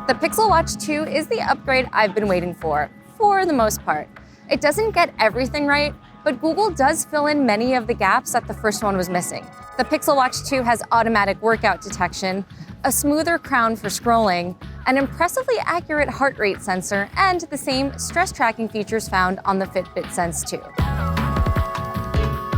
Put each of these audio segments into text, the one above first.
The Pixel Watch 2 is the upgrade I've been waiting for the most part. It doesn't get everything right, but Google does fill in many of the gaps that the first one was missing. The Pixel Watch 2 has automatic workout detection, a smoother crown for scrolling, an impressively accurate heart rate sensor, and the same stress tracking features found on the Fitbit Sense 2.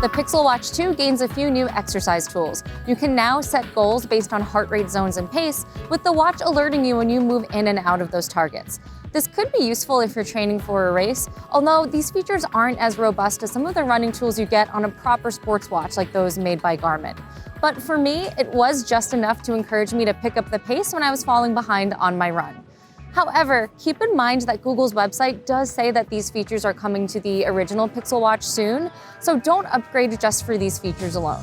The Pixel Watch 2 gains a few new exercise tools. You can now set goals based on heart rate zones and pace, with the watch alerting you when you move in and out of those targets. This could be useful if you're training for a race, although these features aren't as robust as some of the running tools you get on a proper sports watch like those made by Garmin. But for me, it was just enough to encourage me to pick up the pace when I was falling behind on my run. However, keep in mind that Google's website does say that these features are coming to the original Pixel Watch soon, so don't upgrade just for these features alone.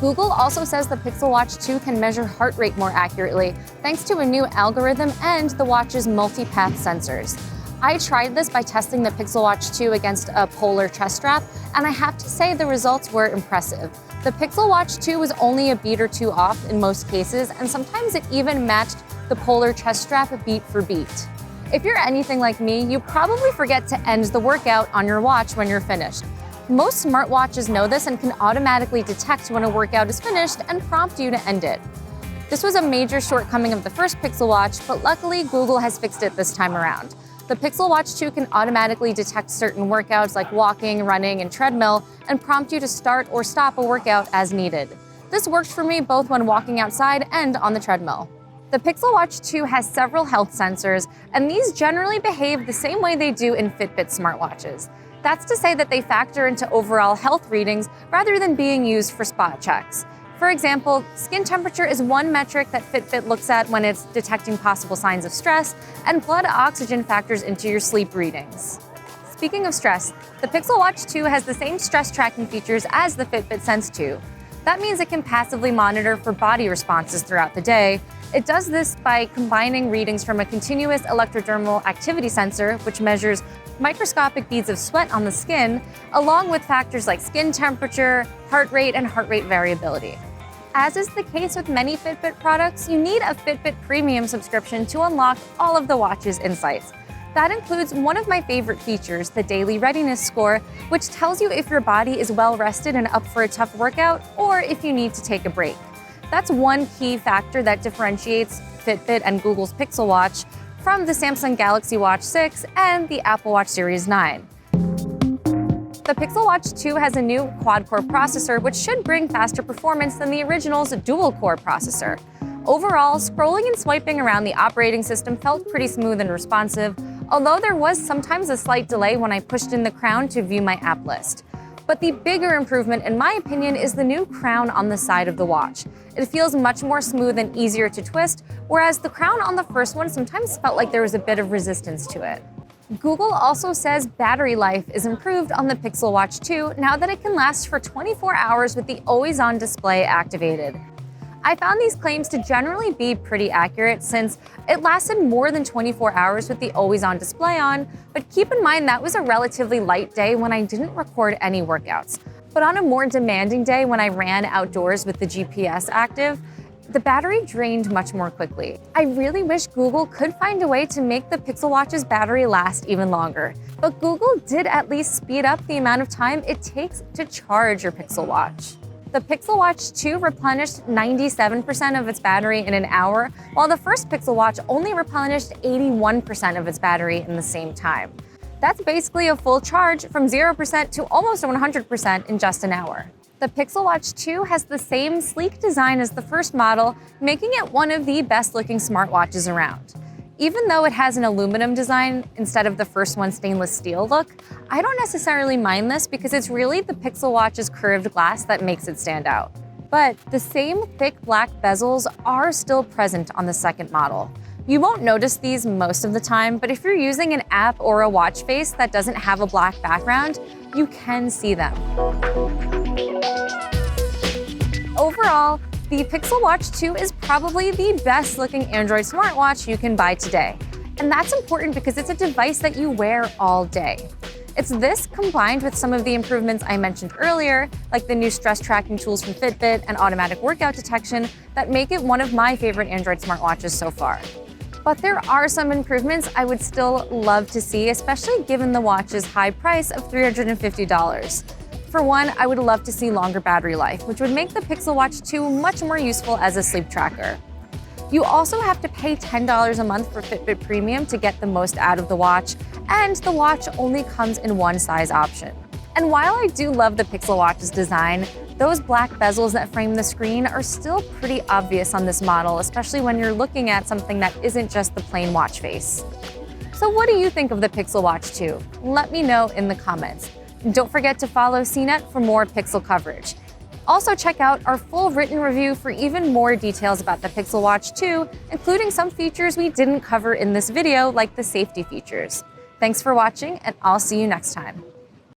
Google also says the Pixel Watch 2 can measure heart rate more accurately thanks to a new algorithm and the watch's multi-path sensors. I tried this by testing the Pixel Watch 2 against a polar chest strap, and I have to say the results were impressive. The Pixel Watch 2 was only a beat or two off in most cases, and sometimes it even matched the polar chest strap beat for beat. If you're anything like me, you probably forget to end the workout on your watch when you're finished. Most smartwatches know this and can automatically detect when a workout is finished and prompt you to end it. This was a major shortcoming of the first Pixel Watch, but luckily Google has fixed it this time around. The Pixel Watch 2 can automatically detect certain workouts like walking, running, and treadmill and prompt you to start or stop a workout as needed. This worked for me both when walking outside and on the treadmill. The Pixel Watch 2 has several health sensors, and these generally behave the same way they do in Fitbit smartwatches. That's to say that they factor into overall health readings rather than being used for spot checks. For example, skin temperature is one metric that Fitbit looks at when it's detecting possible signs of stress, and blood oxygen factors into your sleep readings. Speaking of stress, the Pixel Watch 2 has the same stress tracking features as the Fitbit Sense 2. That means it can passively monitor for body responses throughout the day. It does this by combining readings from a continuous electrodermal activity sensor, which measures microscopic beads of sweat on the skin, along with factors like skin temperature, heart rate, and heart rate variability. As is the case with many Fitbit products, you need a Fitbit Premium subscription to unlock all of the watch's insights. That includes one of my favorite features, the Daily Readiness Score, which tells you if your body is well rested and up for a tough workout, or if you need to take a break. That's one key factor that differentiates Fitbit and Google's Pixel Watch from the Samsung Galaxy Watch 6 and the Apple Watch Series 9. The Pixel Watch 2 has a new quad-core processor, which should bring faster performance than the original's dual-core processor. Overall, scrolling and swiping around the operating system felt pretty smooth and responsive, although there was sometimes a slight delay when I pushed in the crown to view my app list. But the bigger improvement, in my opinion, is the new crown on the side of the watch. It feels much more smooth and easier to twist, whereas the crown on the first one sometimes felt like there was a bit of resistance to it. Google also says battery life is improved on the Pixel Watch 2 now that it can last for 24 hours with the always-on display activated. I found these claims to generally be pretty accurate since it lasted more than 24 hours with the always-on display on, but keep in mind that was a relatively light day when I didn't record any workouts. But on a more demanding day when I ran outdoors with the GPS active, the battery drained much more quickly. I really wish Google could find a way to make the Pixel Watch's battery last even longer. But Google did at least speed up the amount of time it takes to charge your Pixel Watch. The Pixel Watch 2 replenished 97% of its battery in an hour, while the first Pixel Watch only replenished 81% of its battery in the same time. That's basically a full charge from 0% to almost 100% in just an hour. The Pixel Watch 2 has the same sleek design as the first model, making it one of the best-looking smartwatches around. Even though it has an aluminum design instead of the first one's stainless steel look, I don't necessarily mind this because it's really the Pixel Watch's curved glass that makes it stand out. But the same thick black bezels are still present on the second model. You won't notice these most of the time, but if you're using an app or a watch face that doesn't have a black background, you can see them. Overall, the Pixel Watch 2 is probably the best looking Android smartwatch you can buy today. And that's important because it's a device that you wear all day. It's this combined with some of the improvements I mentioned earlier, like the new stress tracking tools from Fitbit and automatic workout detection, that make it one of my favorite Android smartwatches so far. But there are some improvements I would still love to see, especially given the watch's high price of $350. For one, I would love to see longer battery life, which would make the Pixel Watch 2 much more useful as a sleep tracker. You also have to pay $10 a month for Fitbit Premium to get the most out of the watch, and the watch only comes in one size option. And while I do love the Pixel Watch's design, those black bezels that frame the screen are still pretty obvious on this model, especially when you're looking at something that isn't just the plain watch face. So what do you think of the Pixel Watch 2? Let me know in the comments. And don't forget to follow CNET for more Pixel coverage. Also check out our full written review for even more details about the Pixel Watch 2, including some features we didn't cover in this video, like the safety features. Thanks for watching, and I'll see you next time.